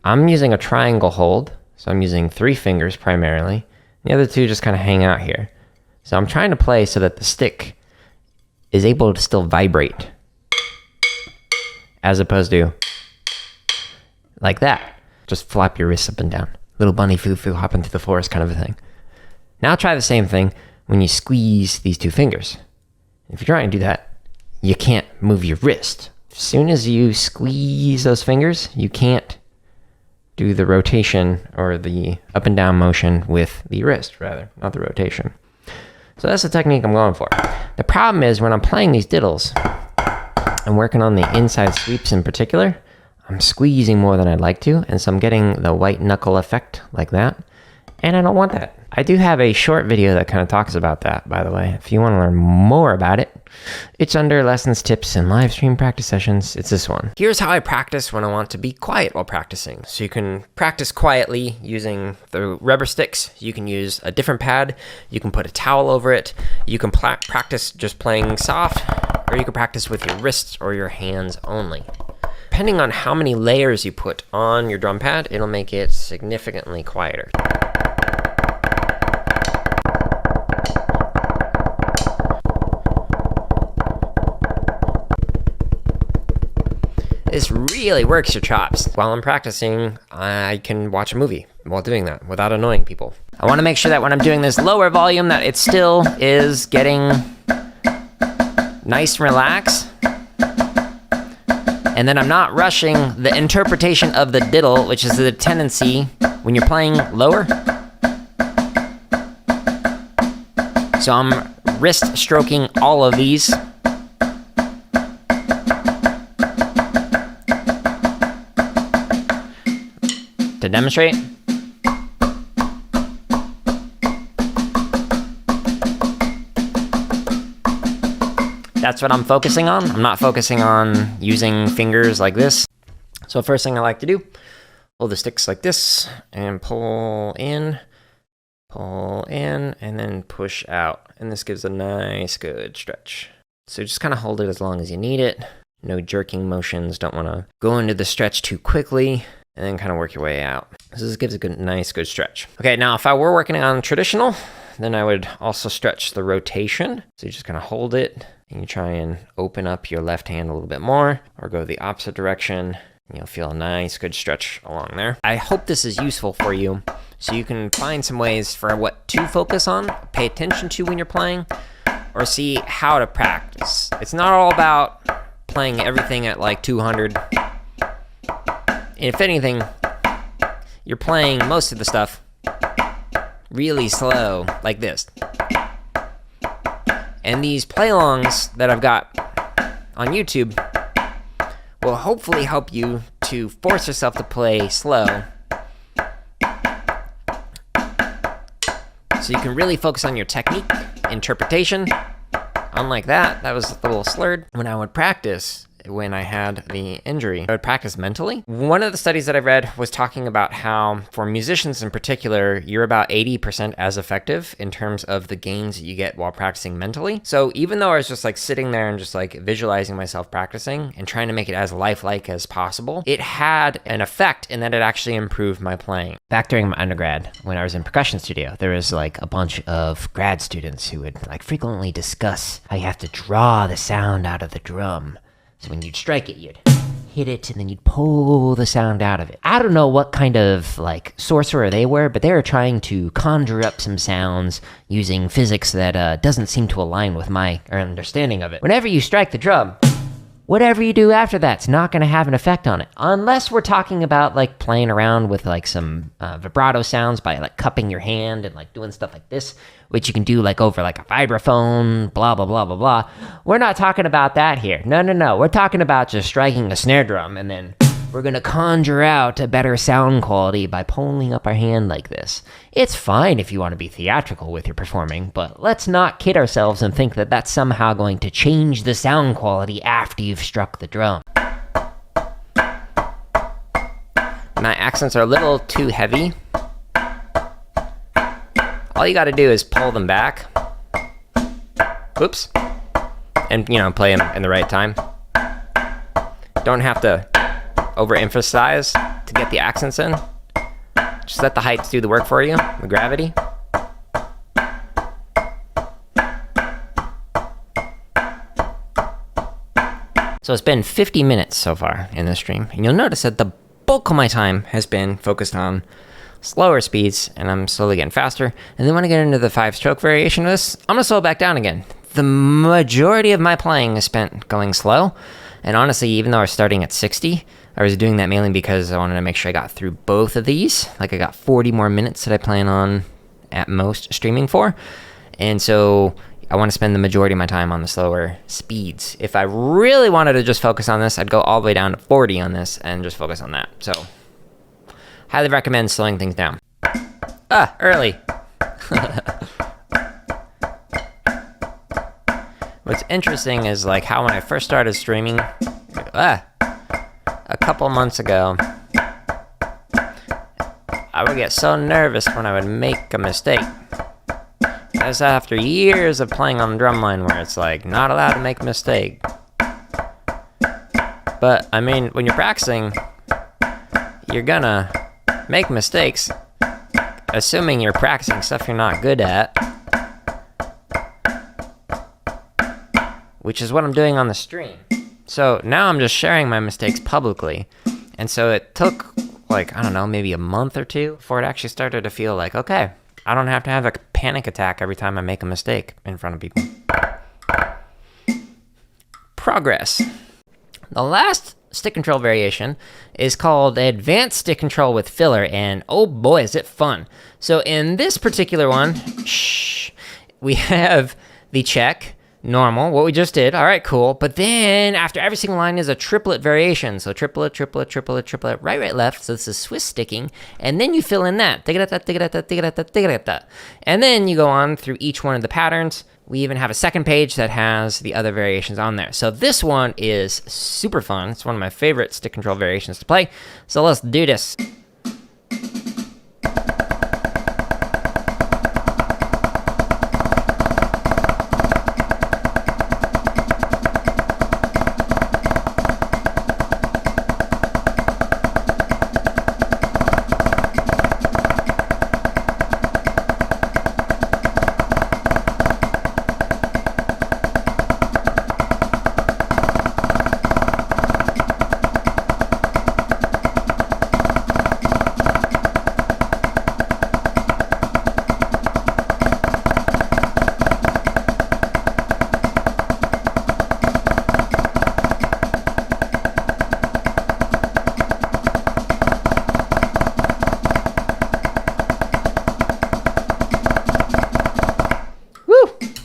I'm using a triangle hold, so I'm using 3 fingers primarily. The other 2 just kind of hang out here. So I'm trying to play so that the stick is able to still vibrate, as opposed to like that. Just flap your wrists up and down. Little bunny foo-foo hopping through the forest kind of a thing. Now try the same thing when you squeeze these 2 fingers. If you're trying to do that, you can't move your wrist. As soon as you squeeze those fingers, you can't do the rotation or the up and down motion with the wrist, rather, not the rotation. So that's the technique I'm going for. The problem is when I'm playing these diddles, I'm working on the inside sweeps in particular, I'm squeezing more than I'd like to, and so I'm getting the white knuckle effect like that, and I don't want that. I do have a short video that kind of talks about that, by the way. If you want to learn more about it, it's under lessons, tips, and live stream practice sessions. It's this one. Here's how I practice when I want to be quiet while practicing. So you can practice quietly using the rubber sticks. You can use a different pad. You can put a towel over it. You can practice just playing soft, or you can practice with your wrists or your hands only. Depending on how many layers you put on your drum pad, it'll make it significantly quieter. This really works your chops. While I'm practicing, I can watch a movie while doing that without annoying people. I want to make sure that when I'm doing this lower volume that it still is getting nice and relaxed. And then I'm not rushing the interpretation of the diddle, which is the tendency when you're playing lower. So I'm wrist stroking all of these. To demonstrate. That's what I'm focusing on. I'm not focusing on using fingers like this. So first thing I like to do, hold the sticks like this and pull in, and then push out. And this gives a nice, good stretch. So just kind of hold it as long as you need it. No jerking motions. Don't want to go into the stretch too quickly. And then kind of work your way out. So this gives a nice, good stretch. Okay, now if I were working on traditional, then I would also stretch the rotation. So you just kind of hold it, and you try and open up your left hand a little bit more, or go the opposite direction, and you'll feel a nice, good stretch along there. I hope this is useful for you, so you can find some ways for what to focus on, pay attention to when you're playing, or see how to practice. It's not all about playing everything at like 200. If anything, you're playing most of the stuff really slow, like this. And these play-alongs that I've got on YouTube will hopefully help you to force yourself to play slow, so you can really focus on your technique, interpretation. Unlike that was a little slurred. When I would practice, when I had the injury, I would practice mentally. One of the studies that I read was talking about how, for musicians in particular, you're about 80% as effective in terms of the gains that you get while practicing mentally. So even though I was just like sitting there and just like visualizing myself practicing and trying to make it as lifelike as possible, it had an effect in that it actually improved my playing. Back during my undergrad, when I was in percussion studio, there was like a bunch of grad students who would like frequently discuss how you have to draw the sound out of the drum. So when you'd strike it, you'd hit it, and then you'd pull the sound out of it. I don't know what kind of, like, sorcerer they were, but they were trying to conjure up some sounds using physics that doesn't seem to align with my understanding of it. Whenever you strike the drum, whatever you do after that's not going to have an effect on it. Unless we're talking about, like, playing around with, like, some vibrato sounds by, like, cupping your hand and, like, doing stuff like this, which you can do like over like a vibraphone, blah, blah, blah, blah, blah. We're not talking about that here. No. We're talking about just striking a snare drum, and then we're gonna conjure out a better sound quality by pulling up our hand like this. It's fine if you want to be theatrical with your performing, but let's not kid ourselves and think that that's somehow going to change the sound quality after you've struck the drum. My accents are a little too heavy. All you gotta do is pull them back. Oops. And, play them in the right time. Don't have to overemphasize to get the accents in. Just let the heights do the work for you, the gravity. So it's been 50 minutes so far in this stream, and you'll notice that the bulk of my time has been focused on slower speeds, and I'm slowly getting faster. And then when I get into the 5-stroke variation of this, I'm gonna slow it back down again. The majority of my playing is spent going slow, and honestly, even though I was starting at 60, I was doing that mainly because I wanted to make sure I got through both of these. Like, I got 40 more minutes that I plan on at most streaming for, and so I want to spend the majority of my time on the slower speeds. If I really wanted to just focus on this, I'd go all the way down to 40 on this and just focus on that. So, highly recommend slowing things down. Early. What's interesting is like how when I first started streaming, a couple months ago, I would get so nervous when I would make a mistake. That's after years of playing on the drumline where it's like, not allowed to make a mistake. But, I mean, when you're practicing, you're gonna make mistakes, assuming you're practicing stuff you're not good at. Which is what I'm doing on the stream. So now I'm just sharing my mistakes publicly. And so it took, like, I don't know, maybe a month or two before it actually started to feel like, okay, I don't have to have a panic attack every time I make a mistake in front of people. Progress. The last stick control variation is called Advanced Stick Control with Filler, and oh boy, is it fun. So in this particular one, we have the check, normal, what we just did, all right, cool. But then after every single line is a triplet variation. So triplet, triplet, triplet, triplet, right, right, left. So this is Swiss sticking. And then you fill in that. And then you go on through each one of the patterns. We even have a second page that has the other variations on there. So this one is super fun. It's one of my favorite stick control variations to play. So let's do this.